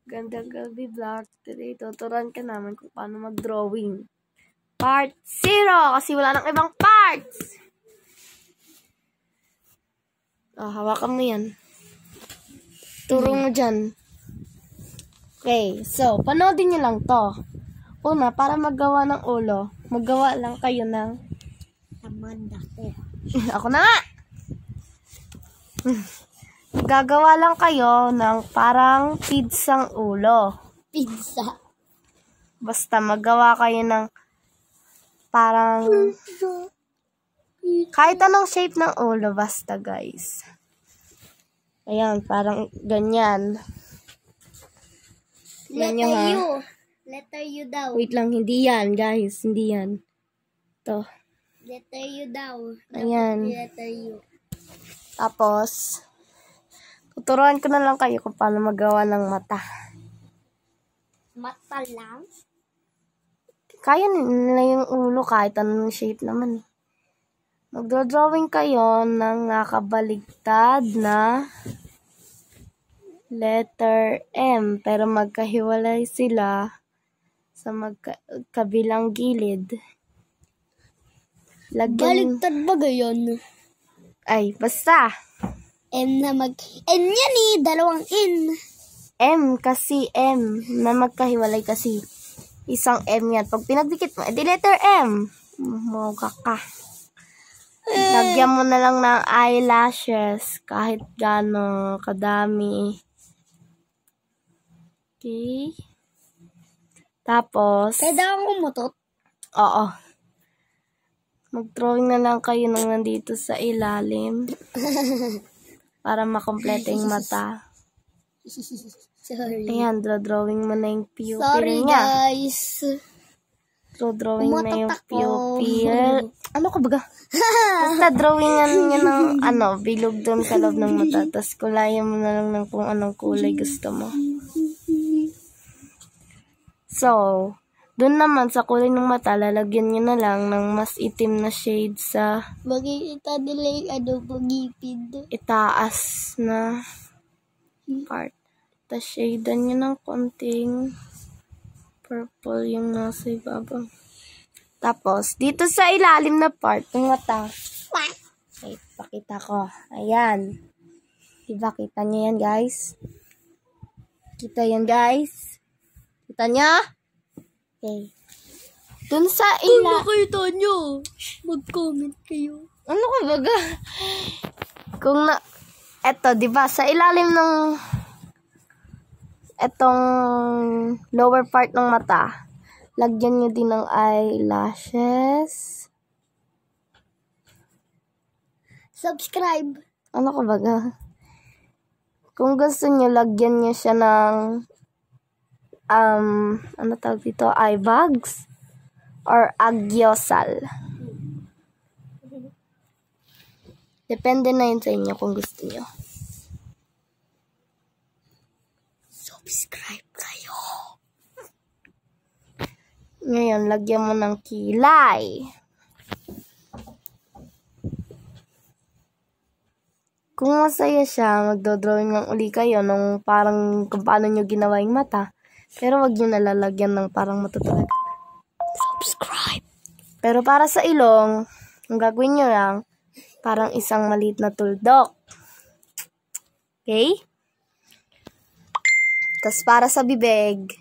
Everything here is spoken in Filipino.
Gandang gabi vlog. Today, tuturuan ka namin kung paano mag-drawing. Part 0! Kasi wala nang ibang parts! Hawakan mo yan. Turo mo dyan. Okay, so, panoodin nyo lang to. Una, para maggawa ng ulo, maggawa lang kayo ng... Amanda ko. Ako na nga! Gagawa lang kayo ng parang pizzang ulo. Pizza. Basta magawa kayo ng parang kahit anong shape ng ulo, basta guys. Ayan, parang ganyan. Letter U. Letter U daw. Wait lang, hindi yan guys, hindi yan. To. Letter U daw. Ayan. Letter U. Tapos, tuturuan ko na lang kayo kung paano magawa ng mata. Mata lang? Kaya nila yung ulo kahit anong shape naman. Magdodrawing kayo ng nakabaligtad na letter M. Pero magkahiwalay sila sa kabilang gilid. Baligtad ba gayon? Ay, basta. N yan eh. Dalawang N. M kasi M. Na magkahiwalay kasi. Isang M yan. Pag pinagdikit mo, edi letter M. Mukha ka. Lagyan mo na lang ng eyelashes. Kahit gaano kadami. Okay. Tapos. Kailangan umutot? Oo. Mag-drawing na lang kayo nang nandito sa ilalim. Para makomplete yung mata. Sorry. Ayan, drawing mo na yung pupil Sorry niya. guys. Drawing na yung Umutot ako. pupil. Ano ka baga? Basta drawingan niya ng bilog doon sa loob ng mata. Tapos kulayan mo na lang ng kung anong kulay gusto mo. So, doon naman sa kulay ng mata, lalagyan nyo na lang ng mas itim na shade sa Makikita nila yung pag-ipid. itaas na part. Tapos shadean nyo ng konting purple yung nasa ibabaw. Tapos, dito sa ilalim na part ng mata, wait, pakita ko. Ayan. Diba, kita nyo yan, guys? Kita yan, guys? Kita nyo? Okay. Dun sa Kung nakita nyo, mag-comment kayo. Ano ka baga? Kung na... Eto, diba, sa ilalim ng... Etong lower part ng mata, lagyan nyo din ng eyelashes. Subscribe. Ano ka baga? Kung gusto nyo, lagyan nyo siya ng ano tawag dito? Eye bags or agyosal. Depende na yun sa inyo kung gusto nyo. Subscribe kayo. Ngayon, lagyan mo ng kilay. Kung masaya siya, magdodrawing ng uli kayo nung parang kung paano nyo ginawa yung mata. Pero wag nyo nalalagyan ng parang matutulog. Subscribe. Pero para sa ilong, ang gagawin nyo lang, parang isang maliit na tuldok. Okay? Tapos para sa bibig,